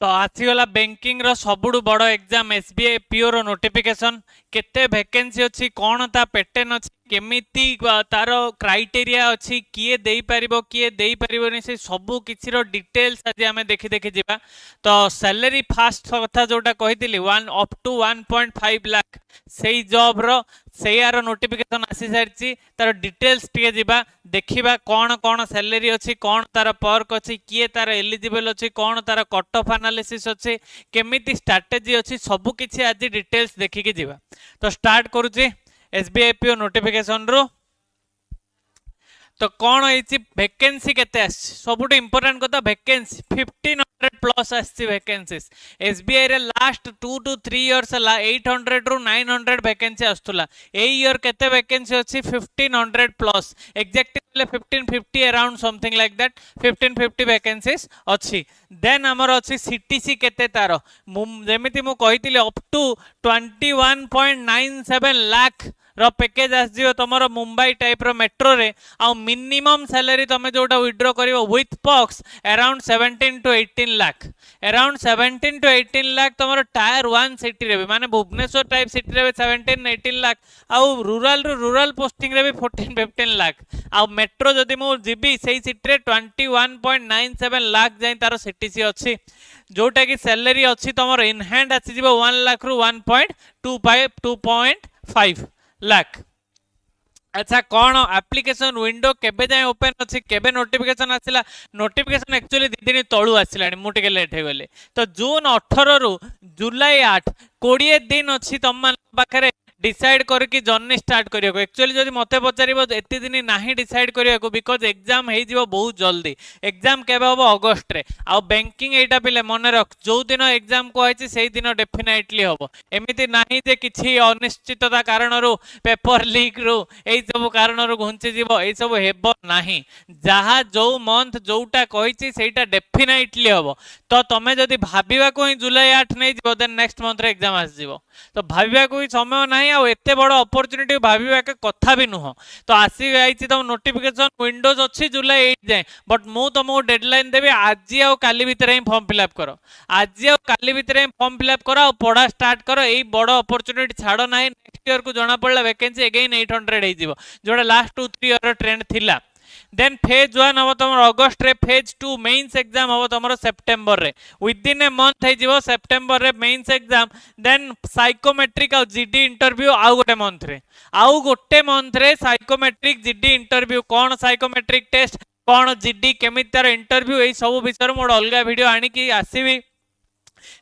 तो आसीगला बैंकिंग रो सबुठु बड़ exam SBI PO रो notification केते वैकेंसी अच्छी कौन ता पैटर्न अच्छी केमिति तार क्राइटेरिया अच्छी किए देई परिबो किए देई परिबोनी से सबु किछि रो डिटेल्स आज आमे देखि देखि जिबा। तो सैलरी फास्ट कथा जोटा कहितली 1 अप टू 1.5 लाख सेई जॉब रो सेयार नोटिफिकेशन आसी सारछि तार डिटेल्स टिके जिबा देखिबा कौन कौन सैलरी अच्छी कौन तार पर्क अच्छी किए तार एलिजिबल अच्छी कौन तार कट ऑफ एनालिसिस अच्छी केमिति स्ट्रैटेजी अच्छी सबु किछि आज डिटेल्स देखिके जिबा। तो स्टार्ट करूची एसबीआई पीओ नोटिफिकेशन रो। तो कौन होइछि वैकेंसी केते आछि सबुठ इंपोर्टेंट कथा वैकेंसी 1500 प्लस आछि वैकेंसीज एसबीआई रे लास्ट 2 to 3 इयर्स ला 800 रु 900 वैकेंसी आस्तुला ए ईयर केते वैकेंसी अछि 1500 plus exactly 1550 around something like that 1550 vacancies अछि। देन हमर अछि सीटीसी केते तारो जेमिति मु कहितिले अप टू 21.97 लाख रो पैकेज आसजियो तमरो मुंबई टाइप रो मेट्रो रे आ मिनिमम सैलरी तमे जोटा withdraw करिवो with perks around 17 to 18 lakh around 17 to 18 lakh तमरो टायर 1 सिटी रे माने भुवनेश्वर टाइप सिटी रे 17 18 लाख आ रूरल पोस्टिंग रे भी 14 15 लाख आ मेट्रो जदी मु जीबी सेही सिटी रे 21.97 लाख जाई तारो सीटीसी अछि जोटा कि सैलरी अछि तमरो इन हैंड आसी जीवो 1 लाख रु 2.5 लाख। अच्छा कौन एप्लिकेशन विंडो केबे जाए ओपन अच्छी केबे नोटिफिकेशन आसिला नोटिफिकेशन एक्चुअली दी दिन तळु आसिला मुटे लेट हो गले। तो जून 18 रु जुलाई 8 20 दिन अच्छी तुम पाखे डिसाइड करके जर्नी स्टार्ट करियो एक्चुअली जदि मते पचारिबो एति दिन नाही डिसाइड करियो बिकॉज एग्जाम हे जिवो बहुत जल्दी एग्जाम केबे होबो अगस्त रे आ बैंकिंग एटा पिले मन रख जो दिन एग्जाम को आइछि सेही दिन डेफिनेटली होबो एमिति नाही जे किछि अनिश्चितता कारण रो पेपर लीक रो एई सब कारण रो घुंची जिवो एई सब हेबो नाही जहा जो मंथ जोटा कहिछि सेटा डेफिनेटली होबो। तो तमे जदि भाबिबा को ही जुलाई 8 नै जिवो देन नेक्स्ट मंथ रे एग्जाम आस जिवो तो भाबिबा को ही समय नाही आ एते बड़ अपॉर्चुनिटी भाबिबा के कथा भी नुह। तो आसी आइछि तम नोटिफिकेशन विंडोज अछि जुलाई 8 जाय बट मु तुमको डेडलाइन देबे आज आ काली भीतर ही फॉर्म फिलअप करो आज आ काली भीतर ही फॉर्म फिलअप करो पढ़ा स्टार्ट करो एई बड़ अपॉर्चुनिटी छाड़ो नाही नेक्स्ट ईयर को जाना पड़ला वैकेंसी अगेन 800 हे जिवो जोडा लास्ट 2-3 ईयर ट्रेंड थिला। देन फेज 1 हम तुम अगस्त रे फेज 2 मेंस एग्जाम हम तुम सेप्टेम्बर रे विद इन ए मंथ हे जिवो सेप्टेम्बर रे मेंस एग्जाम देन साइकोमेट्रिक और जीडी इंटरव्यू आउ गोटे मंथ रे साइकोमेट्रिक जीडी इंटरव्यू कौन साइकोमेट्रिक टेस्ट कौन जीडी केमिति तार इंटरव्यू ए सब विषय मोर अलगा वीडियो आनी की आसीबी।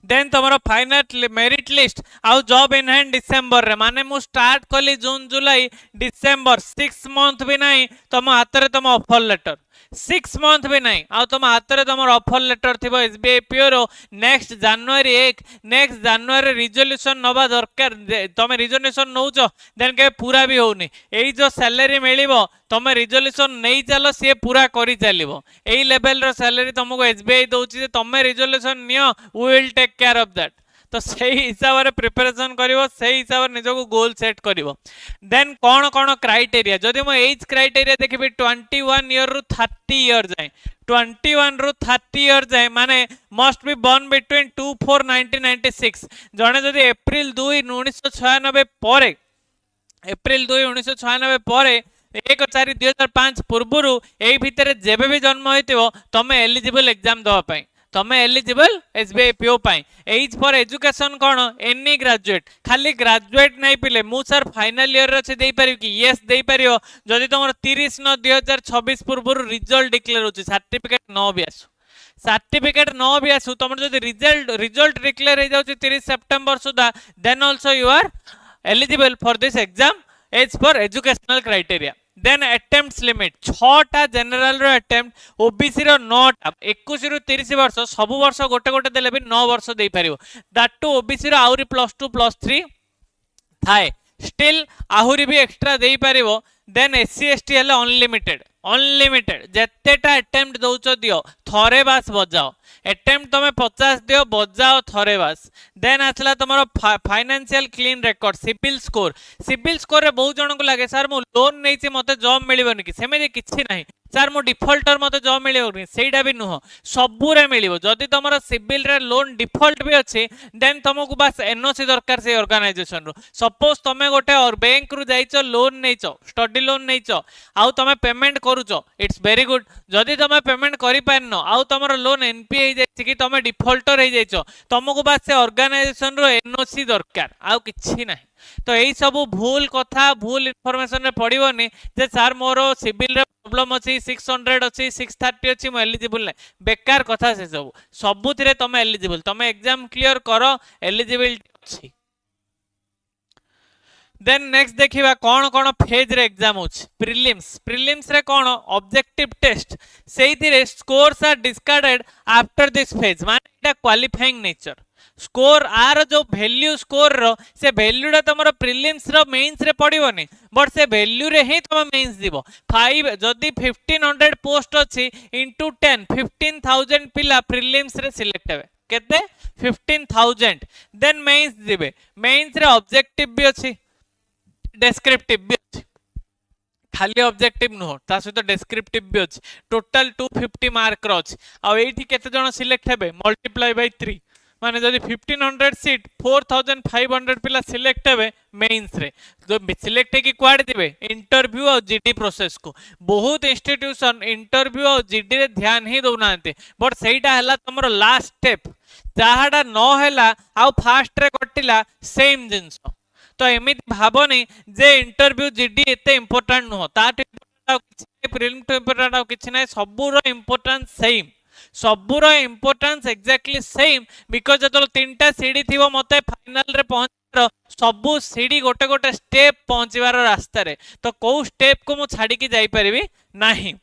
देन तुम फाइनल मेरिट लिस्ट आउ जॉब इन हैंड डिसेंबर रे माने मु स्टार्ट कली जून जुलाई डिसेंबर 6 मंथ भी नहीं तुम हाथ रे तुम ऑफर लेटर 6 मंथ भी नहीं आ तुम हाथ रे तुम ऑफर लेटर थिबो एसबीआई पीओ रो नेक्स्ट जनवरी 1 नेक्स्ट जनवरी रिजोल्यूशन नबा दरकार तुम रिजोल्यूशन नौचो देन के पूरा भी होनी एई जो सैलरी मिलिबो तुम रिजोल्यूशन नहीं चलो सी पूरा करी चलिबो एई लेवल रो सैलरी तुमको एसबीआई दोची जे तुम रिजोल्यूशन नियो we will take care of that. तो सही हिसाब रे प्रिपरेशन करिवो सही हिसाब रे निजको गोल सेट करिवो। देन कौन कौन क्राइटेरिया जदि मो एज क्राइटेरिया देखिबी 21 ईयर रु 30 ईयर जाय 21 रु 30 ईयर जाय माने मस्ट बी बोर्न बिटवीन 2/4/1996 जने जदि अप्रैल 2 1996 परे अप्रैल 2 1996 परे 1/4/2005 पूर्वरु एई भितरे जेबे भी जन्म होइतिबो तमे एलिजिबल एग्जाम दवा पई तमे एलिजिबल एसबीआई पीओ पाई। एज फॉर एजुकेशन कौन एनी ग्रेजुएट खाली ग्रेजुएट नहीं पिले मु सर फाइनल ईयर रे दे पारि कि यस दे पारियो जदि तुमर 30/9/2026 पूर्व रिजल्ट डिक्लेयर होची सर्टिफिकेट न भी आसु तुम जदि रिजल्ट डिक्लेयर हो जाउची 30 सितंबर सुधा then also you are eligible for this exam as for educational criteria. Then attempts limit 6टा जनरल रो अटेम्प्ट ओबीसी रो 9टा 21 रु 30 वर्ष सब वर्ष गोटे गोटे देले भी 9 वर्ष दे पारियो दैट टू ओबीसी रो आउरी +2 +3 थाए स्टिल आहुरी भी एक्स्ट्रा दे पारिबो। देन एससी एसटी हले अनलिमिटेड अनलिमिटेड जेतेटा अटेम्प्ट दौच दियो थरे बास बजाओ अटेम्प्ट तुम 50 दियो बजाओ थरे बास देन आसला तुम financial clean record civil score रे बहुत जन को लगे सर मु लोन नहीं मते जॉब मिलबनी कि सेमे किछि नहीं सर मो डिफॉल्टर मते जॉब मिलबनी सेटा भी नुह सबुरे मिलिबो जदि तुमरा सिविल रे लोन डिफॉल्ट भी अछि देन तुमको बस एनओसी दरकार से ऑर्गेनाइजेशन रो सपोज तुमे गोटे और बैंक रु जाइचो loan nacho study loan nacho आउ तुमे पेमेंट करूचो इट्स वेरी गुड जदि तुमे पेमेंट करि पारनो आउ तुमरा लोन एनपी हे जाय कि तुमे डिफॉल्टर हे जाइचो तुमको बस से ऑर्गेनाइजेशन रो एनओसी दरकार आउ किछि नाही तो यही सब भूल कथा भूल इनफॉरमेशन रे पड़िबोनी जे सर मोर सिविल रे प्रॉब्लम अछि 600 अछि 630 अछि म एलिजिबल नै बेकार कथा से सब सबुतिरे तमे एलिजिबल तमे एग्जाम क्लियर करो एलिजिबिलिटी अछि देन नेक्स्ट देखिबा कोन कोन फेज रे एग्जाम होछ प्रीलिम्स रे कोन ऑब्जेक्टिव टेस्ट सेइथिरे scores are discarded after this phase माने एटा क्वालिफाइंग नेचर स्कोर आर जो वैल्यू स्कोर रो से वैल्यू रे तमरो प्रीलिम्स रो मेंस रे पड़िबोनी बट से वैल्यू रे ही तम मेंस दिबो 5 जदी 1500 पोस्ट अछि इनटू 10 15000 पिला प्रीलिम्स रे सिलेक्ट हेबे केते 15000 देन मेंस दिबे मेंस रे ऑब्जेक्टिव भी अछि डेस्क्रिप्टिव भी अछि खाली ऑब्जेक्टिव नो ता सहित डेस्क्रिप्टिव भी अछि टोटल 250 मार्क रो अछि आ एठी केते जण सिलेक्ट हेबे मल्टीप्लाई बाय 3 माने जदि 1500 सीट 4500 पिला सिलेक्ट हेबे मेंस रे जो सिलेक्ट की क्वाड दिबे इंटरव्यू और जीडी प्रोसेस को बहुत इंस्टीट्यूशन इंटरव्यू और जीडी रे ध्यान ही दउनाते बट सेटा हला तमरो लास्ट स्टेप जाहाडा न हला आ फास्ट रे कटिला सेम जिंस तो एमिति भाबनी जे इंटरव्यू जीडी एते इंपोर्टेंट न हो ता प्रीलिम टू इंपोर्टेंट आ किछ नै सबुरो इंपोर्टेंस सेम सबुरो इंपोर्टेंस एक्जेक्टली सेम बिकॉज जतो तीनटा सीडी थिवो मते फाइनल रे पहुंचर सबु सीडी गोटे गोटे स्टेप पहुंचीबार रास्ता रे तो को स्टेप को मु छाडी की जाई परबी नाही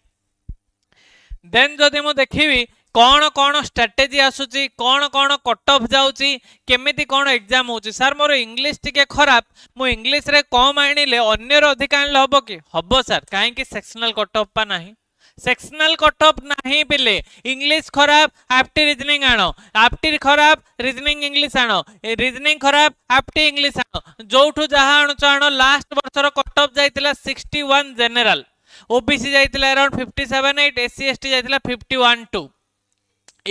देन जदि मु देखिबी कौन कौन स्ट्रेटेजी आसुची कौन कौन कट ऑफ जाउची केमिति कौन एग्जाम होची सर मोर इंग्लिश टिके खराब मु इंग्लिश रे कम आनिले अन्य रो अधिक आनिले हबो कि हबो सर काहे कि सेक्शनल कट ऑफ पा नाही सेक्शनल कट ऑफ नहीं पिले इंग्लिश खराब एप्टी रीजनिंग आनो एप्टी खराब रीजनिंग इंग्लिश आनो रीजनिंग खराब एप्टी इंग्लिश आनो जोठु जहा आनो चानो लास्ट वर्षर कट ऑफ जाइतिला 61 जनरल ओबीसी जाइतिला अराउंड 57 8 एससी एसटी जाइतिला 51 2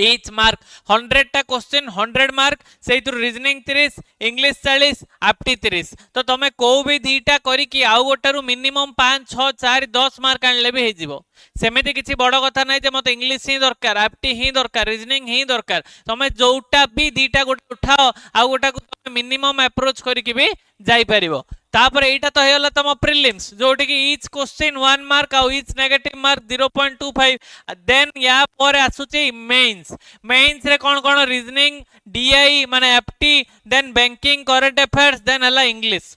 each mark 100 टा क्वेश्चन 100 मार्क सेइतु रीजनिंग 30 इंग्लिश 40 एप्टी 30 तो तमे को भी दीटा करी कि आउ गोटारु मिनिमम 5 6 4 10 मार्क आनले भी हे जिवो सेमेति किछि बड़ कथा नै जे मते इंग्लिश ही दरकार एप्टी ही दरकार रीजनिंग ही दरकार तमे जोटा भी दीटा गोटे उठाओ आउ गोटा को तमे मिनिमम अप्रोच करी कि भी जाई परिबो तापर एटा तो हेला तम प्रीलिम्स जोटी कि ईच क्वेश्चन 1 मार्क आ ईच नेगेटिव मार्क 0.25 देन या पर आसुची मेंस रे कोन कोन रीजनिंग डीआई माने apti then banking current affairs then हला इंग्लिश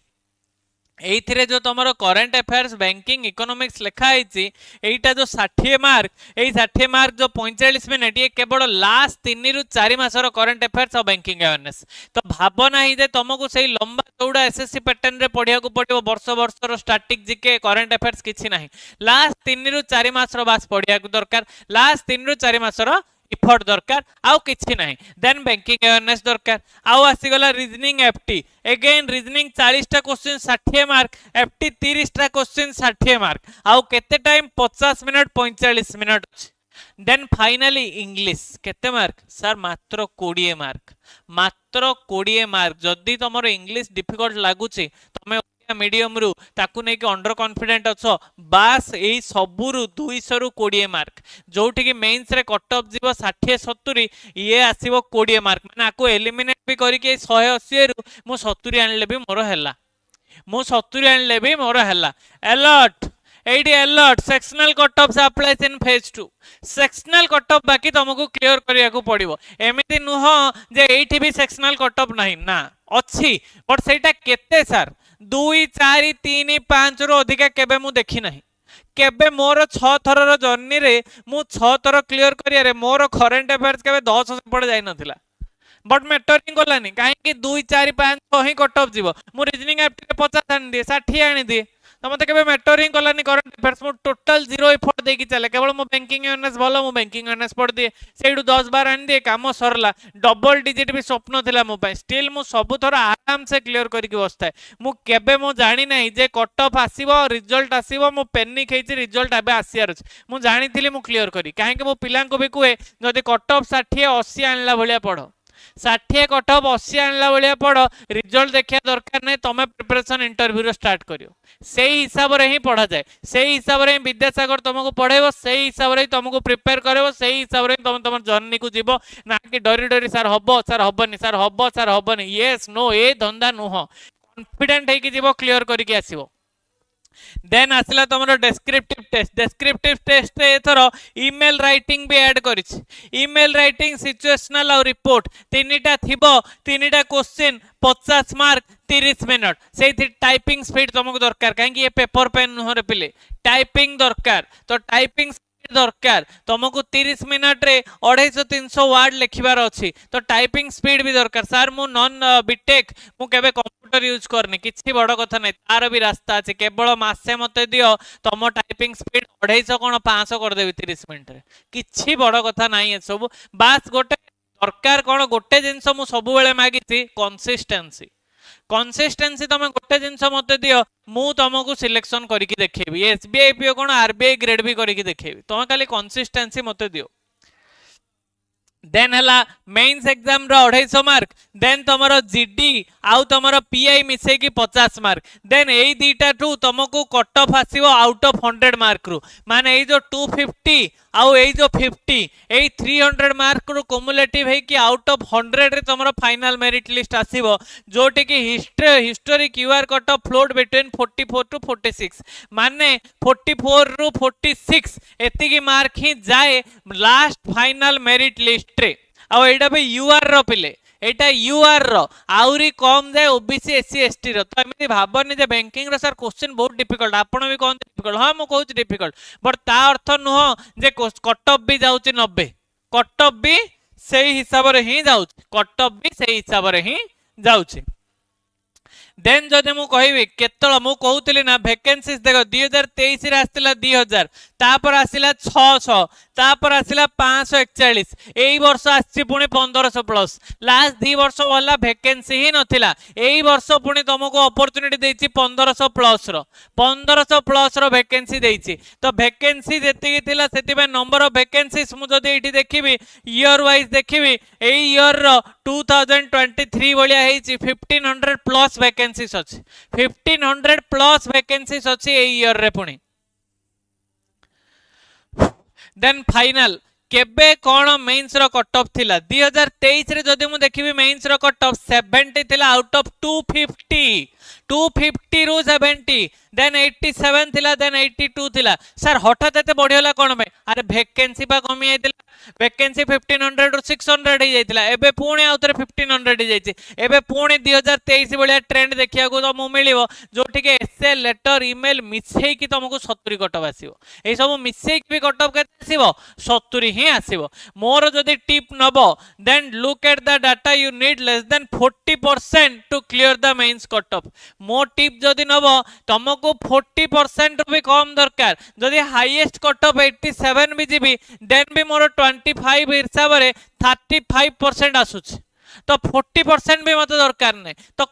एइथिरे जो तमरो करंट अफेयर्स बैंकिंग इकोनॉमिक्स लिखा आइची एइटा जो 60 मार्क एई 60 मार्क जो 45 मिनिट ये केवल लास्ट 3 रु 4 मासर करंट अफेयर्स और बैंकिंग अवेयरनेस तो भावना ही जे तुमको सही लंबा चौड़ा एसएससी पैटर्न रे पढिया को पडियो वर्ष रो स्टैटिक जीके करंट अफेयर्स किछि नाही लास्ट 3 रु 4 मासर बास पढिया को दरकार लास्ट 3 रु 4 मासर इफोर्ट दरकार आउ किछि नाही देन बैंकिंग अवेयरनेस दरकार आउ आसी गला रीजनिंग एफटी अगेन रीजनिंग 40 टा क्वेश्चन 60 मार्क एफटी 30 टा क्वेश्चन 60 मार्क आउ केते time 50 minute 45 minute then finally English केते मार्क सर मात्र 20 मार्क जदी तमरो इंग्लिश डिफिकल्ट लागुची तमे मीडियम रु ताकू नै कि अंडर कॉन्फिडेंट अछो बास एई सबुरु 200 रु 20 मार्क जोठी कि मेंस रे कट ऑफ जीवो 60 70 ये आसीबो 20 मार्क माने आकू एलिमिनेट भी करी के 180 रु मु 70 आनले भी मोर हैला मु 70 आनले भी मोर हैला अलर्ट एडी alert sectional cut off applies in phase 2 sectional cut off बाकी तुमको क्लियर करिया को पड़िबो एमिति नुह जे एठी भी सेक्शनल कट ऑफ नाही ना अछि बट सेटा केते सर 2 4 3 5 रो अधिका केबे मु देखि नाही केबे मोर 6 थर रो जर्नी रे मु 6 थर क्लियर करिया रे मोर करंट अफेयर्स केबे 10 से पड़ जाई नथिला बट मैटरिंग गलानी काहे कि 2 4 5 6 ही कट ऑफ जीवो मु रीजनिंग एप्टी 50 आनी दिए 60 आनी दिए तो मत के मैटर ही कलानी करंट अफेयर्स मु टोटल जीरो एफर्ट देकी चले केवल मो बैंकिंग अवेयरनेस भलो मु बैंकिंग अवेयरनेस पढ़ दिए सेडू 10 बार आन दिए काम सरला डबल डिजिट भी स्वप्न थिला मो पय स्टिल मु सब थोर आराम से क्लियर करके बसता मु केबे मु जानी नाही जे कट ऑफ आसीबो रिजल्ट आसीबो मु पेनिक हेची रिजल्ट आबे आसियार अछि मु जानी थिली मु क्लियर करी काहे के मो पिलां को भी कुए जदी कट ऑफ 60 80 आनला भलिया पढ़ो 60 कट ऑफ 80 आनला भलिया पढ़ो रिजल्ट देखिया दरकार नै तमे प्रिपरेशन इंटरव्यू रो स्टार्ट करियो सेही हिसाब रे ही पढ़ा जाए सेही हिसाब रे विद्यासागर तुमको पढ़ेबो सेही हिसाब रे तुमको प्रिपेयर करबो सेही हिसाब रे तुम तुम जर्नी को जीवो ना कि डरी डरी सर हबो सर हबनी सर हबो सर हबनी यस नो ए धंदा नुह कॉन्फिडेंट है कि जीवो क्लियर करके आसीबो देन आसला तुम डेस्क्रिप्टिव टेस्ट एथर ईमेल राइटिंग भी ऐड करिछ ईमेल राइटिंग सिचुएशनल और रिपोर्ट तीनटा थिबो तीनटा क्वेश्चन 50 मार्क 30 मिनट से टाइपिंग स्पीड तुमको दरकार कहीं ये पेपर पेन नुहरे पिले टाइपिंग दरकार तो टाइपिंग दरकार तुमको 30 मिनट रे 250-300 वर्ड लिखिबार अछि तो टाइपिंग स्पीड भी दरकार सर मु नॉन बीटेक मु केबे कंप्यूटर यूज करनी किछि बड़ कथा नै तार भी रास्ता अछि केवल मासे मते दियो तुम टाइपिंग स्पीड 250 कोन 500 कर देबी 30 मिनट रे किछि बड़ कथा नै ए सब बास गोटे दरकार कोन गोटे जिंस मु सब बेले मागिछि कंसिस्टेंसी तुम गोटे जिनस मत दियो मु तुमको सिलेक्शन करके देखेबी एसबीआई पीओ कोन आरबीआई ग्रेड भी करके देखेबी तुम खाली कंसिस्टेंसी मत दियो देन हला मेंस एग्जाम रो 250 मार्क देन तमरो जीडी आउ तमरो पीआई मिसे की 50 मार्क देन एई दीटा टू तुमको कट ऑफ आसीबो आउट ऑफ 100 मार्क रु माने एई जो 250 आउ एई जो 50 एई 300 मार्क रु क्युमुलेटिव है कि आउट ऑफ 100 रे तमरो फाइनल मेरिट लिस्ट आसीबो जोटी की history QR cut off float between 44 to 46 माने 44 रु 46 एति की मार्क ही जाए लास्ट फाइनल मेरिट लिस्ट रे आ एटा भी यूआर रो पिले एटा यूआर रो आउरी कम जाए ओबीसी एससी एसटी रो तो एमि भाबनी जे बैंकिंग रो सर क्वेश्चन बहुत डिफिकल्ट आपण भी कोन डिफिकल्ट हां मो कहूच डिफिकल्ट बट ता अर्थ नुह जे कट ऑफ भी जाउची 90 कट ऑफ भी सेही हिसाब रे ही जाउची कट ऑफ भी सेही हिसाब रे ही जाउची देन जदि मु कहबी केतळ मु कहउतली ना वैकेंसीज देखो 2023 रे आस्तिला 2000 तापर आसिला 600 तापर आसिला 541 एई वर्ष आछि पुनी 1500 प्लस लास्ट 2 वर्ष वाला वैकेंसी ही नथिला एई वर्ष पुनी तुमको अपॉर्चुनिटी देछि 1500 प्लस रो वैकेंसी देछि तो वैकेंसी जेति थिला सेति में नंबर ऑफ वैकेंसीज मु जदि एठी देखिबी ईयर वाइज देखिबी एई ईयर रो 2023 बलिया हेछि 1500 प्लस वैकेंसीज अछि 1500 प्लस वैकेंसीज अछि एई ईयर रे पुनी देन फाइनल केबे कोन मेंस रो कट ऑफ थिला 2023 रे जदि मु देखिबी मेंस रो कट ऑफ 70 थिला आउट ऑफ 250 रो 70 देन 87 थिला देन 82 थिला सर हठात एते बढ़ियोला कोन में अरे वैकेंसी पा कमी आइतिला वैकेंसी 1500 रो 600 ही जाइतिला एबे पुणी आउतरे 1500 ही जाइछि एबे पुणी 2023 बलिया ट्रेंड देखिया को तो मु मिलिबो जोठी के एसए लेटर ईमेल मिसै कि तुमको 70 कट ऑफ आसीबो ए सब मिसै कि भी कट ऑफ केते आसीबो 70 ही आसीबो मोर जदी टिप नबो then look at the data you need less than 40% to clear the mains cut off मो टिप जदी नबो तुमको 40% भी कम दरकार जदी हाईएस्ट कट ऑफ 87 भी जीबी देन भी मोर 25 हिसाब रे 35% आसुछ तो 40% भी मत दरकार नै तो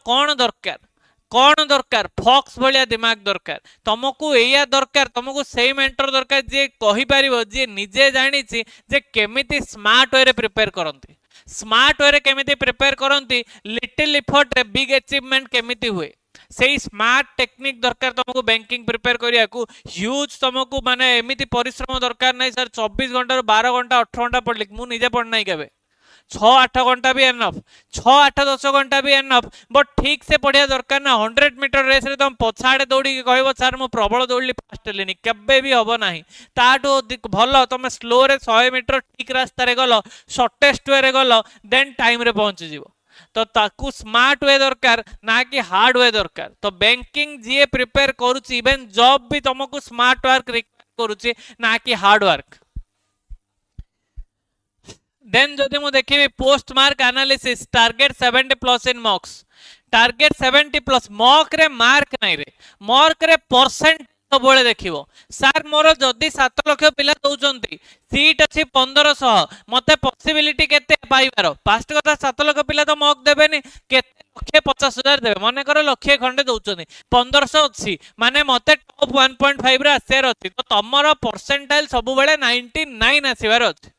कोन दरकार फॉक्स भलिया दिमाग दरकार तुमको एया दरकार तुमको सेही मेंटर दरकार जे कहि परिबो जे निजे जानि छि जे केमिति स्मार्ट वे रे प्रिपेयर करंती स्मार्ट वे रे केमिति प्रिपेयर करंती लिटिल एफर्ट रे बिग अचीवमेंट केमिति हुए सेही स्मार्ट टेक्निक दरकार तुमको बैंकिंग प्रिपेयर करिया को ह्यूज तुमको माने एमिति परिश्रम दरकार नै सर 24 घंटा 12 घंटा 18 घंटा पढ़ली मु निजे पढ़ नै केबे 6-8 घंटा भी एनफ 6-8-10 घंटा भी एनफ बट ठीक से पढ़िया दरकार ना 100 मीटर रेस रे तुम पछाड़े दौड़ी के कहबो सर मु प्रबल दौड़ली फास्ट लेनी केबे भी हबो नाही ताटो भलो तुम स्लो रे 100 मीटर ठीक रास्ता रे गलो शॉर्टेस्ट वे रे गलो देन टाइम रे पहुंच जिवो तो ताकू स्मार्ट वे दरकार ना कि हार्ड वे दरकार तो बैंकिंग जे प्रिपेयर करूची इवन जॉब भी तुमको स्मार्ट वर्क रिक्वायर करूची ना कि हार्ड वर्क देन जदि मु देखिबी post mark analysis target 70 plus in marks target 70 plus mock रे मार्क नहीं रे मॉक रे परसेंट सब बेले देखिबो सर मोर जदी 7 लाख पिला दउचंती सीट अछि 1500 मते पॉसिबिलिटी केते पाइबार फास्ट कथा 7 लाख पिला तो मॉक देबेनी केते लक्षे 50,000 देबे माने कर लक्षे खंडे दउचंती 1500 अछि माने मते टॉप 1.5 रे आसेर अछि तो तमरो परसेंटाइल सब बेले 99 आसीबार अछि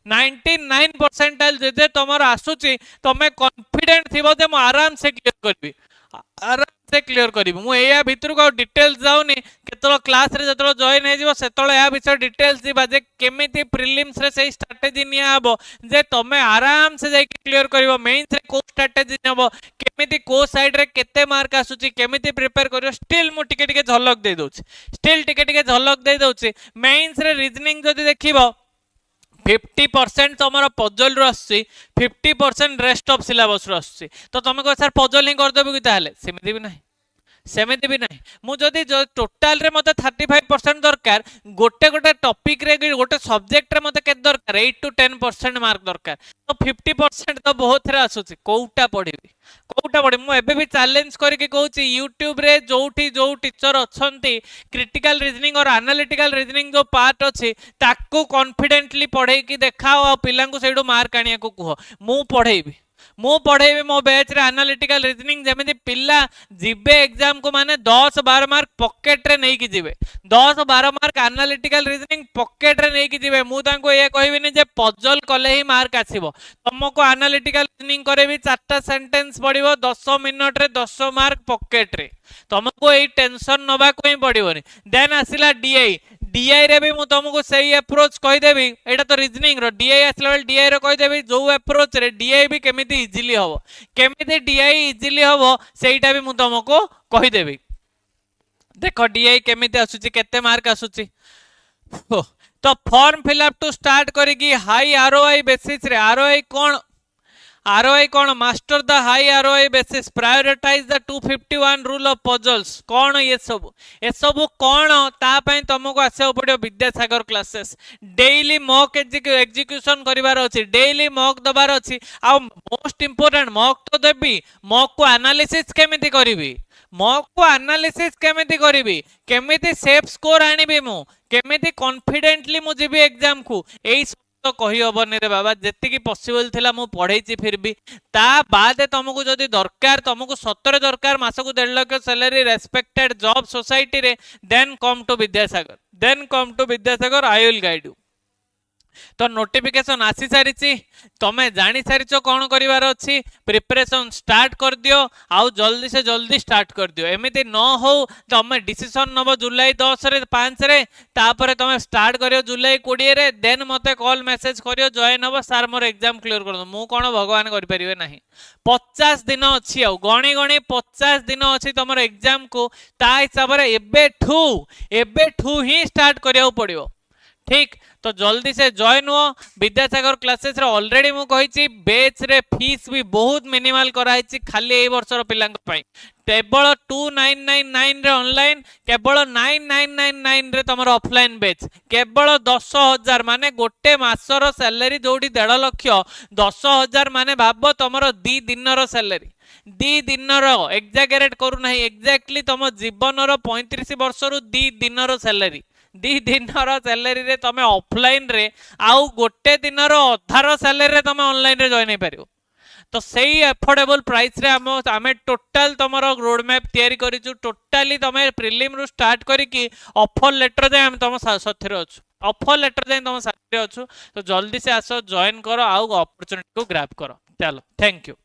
99 परसेंटाइल जे तुम आसूची तुम कॉन्फिडेंट थी जे आराम से क्लियर करी आराम से क्लियर करी मुझे भितर को डिटेल्स जाऊनी केतलो क्लास रे जतलो जॉइन हे जिवो सेतलो या विषय डिटेल्स दिबा जे केमिति प्रीलिम्स रे से स्ट्रेटजी निया हबो जे तुम आराम से जाई क्लियर करिवो मेंस रे को स्ट्रेटजी नबो केमिति को साइड रे केते मार्क आसुची केमिति प्रिपेयर करियो स्टिल मु टिके टिके झलक दे दोछि स्टिल टिके टिके झलक दे दोछि मेंस रे रीजनिंग जदी देखिबो 50% तुम पजल रु 50% रेस्ट ऑफ सिलेबस रु तो तुम कह सर पजल ही करदेव कि सेमती भी नहीं सेमती भी नहीं मुझे टोटाल रे मते 35% दरकार गोटे गोटे टॉपिक रे गोटे सब्जेक्ट रे मते केते दरकार 8 to 10% मार्क दरकार तो 50% तो बहुत रे आसुची कोउटा पढ़ी मु एबे भी चैलेंज करके कहूची यूट्यूब रे जोठी जो टीचर अछंती क्रिटिकल रीजनिंग और एनालिटिकल रीजनिंग जो पार्ट अछि ताकू कॉन्फिडेंटली पढ़े कि देखाओ आ पिलां को सेडो मार्क आनिया को कहो मु पढ़ेबी मो बैच रे एनालिटिकल रीजनिंग जेमिति पिल्ला जिबे एग्जाम को माने 10-12 मार्क पॉकेट रे नै कि जिबे 10-12 मार्क एनालिटिकल रीजनिंग पॉकेट रे नै कि जिबे मु तांको ए कहबिनी जे पजल कले ही मार्क आसीबो तुमको एनालिटिकल रीजनिंग करेबी 4टा सेंटेंस पढिबो 10 मिनिट रे 10 मार्क पॉकेट रे तुमको ए टेंशन नबा कोई पड़िबोनी देन आसिला डीआई रे भी मु तुमको सही अप्रोच कहि देबी एटा तो रीजनिंग रो डीआई आसला बेल डीआई रो कहि देबी जो अप्रोच रे डीआई भी केमिति इजीली हबो केमिति डीआई इजीली हबो सेटा भी मु तुमको कहि देबी देखो डीआई केमिति आसुची केते मार्क आसुची तो फॉर्म फिलअप टू स्टार्ट करिगी हाई आरओआई बेसिस रे आरओआई कौन master the high ROI basis prioritise the 251 rule of puzzles कौन ये सब कौन ता पई तुमको आसे पड़ो Vidyasagar classes daily mock execution करिवार अछि डेली मॉक दबार अछि आ मोस्ट इंपोर्टेंट मॉक तो देबी मॉक को एनालिसिस केमिति करिवि मॉक को एनालिसिस केमिति करिवि केमिति सेफ स्कोर आनिबि मु केमिति कॉन्फिडेंटली मु जिबि एग्जाम को एई तो कही हबनी रे बाबा जेतिकी पॉसिबल थिला मु पढ़ेछि फिर भी ता बाद तुमको जदी दरकार तुमको 70 दरकार मासको 1.5 lakh salary respected job society रे then come to Vidyasagar I will guide you तो नोटिफिकेशन आसी सारी तमें जानी सारी कौन करिवार अछि प्रिपरेशन स्टार्ट कर दियो आउ जल्दी से जल्दी स्टार्ट कर दियो एमिति न हो तमें डिसीजन नबो जुलाई 10 रे 5 रे तापर तमें स्टार्ट करियो जुलाई 20 रे देन मते कॉल मेसेज करियो जॉइन हबो सर मोर एग्जाम क्लियर कर दो मु कोन भगवान करि परिबे नाही 50 दिन अछि आ गणी 50 दिन अछि तमर एग्जाम को ता हिसाब रे एबेठू ही स्टार्ट करियो पड़ियो ठीक तो जल्दी से जॉइन हो विद्यासागर क्लासेस रे ऑलरेडी मु कहिछि बैच रे फीस भी बहुत मिनिमल कराइछि खाली ए वर्षर पिलांक पई केवल 2999 रे ऑनलाइन केवल 9999 रे तमर ऑफलाइन बैच केवल 10,000 माने गोटे मासर सैलरी जोडी 1.5 लाख 10,000 माने भाबो तमर 2 दिनर सैलरी 2 दिनर एग्जागरेट करू नाही एग्जैक्टली तम जीवनर 35 वर्षरु 2 दिनर सैलरी 2 दिनर सैलरी रे तमे ऑफलाइन रे आउ गोटे दिनर अधार सैलरी रे तमे ऑनलाइन रे जॉइन हे परियो तो सही अफोर्डेबल प्राइस रे आमे टोटल तमरो रोड मैप तयारी करिछु टोटली तमे प्रीलिम रु स्टार्ट करिकि ऑफर लेटर दे हम तम साथरे अछु ऑफर लेटर दे तम साथरे अछु तो जल्दी से आसो जॉइन करो आउ अपॉर्चुनिटी को ग्रैब करो चलो थैंक यू।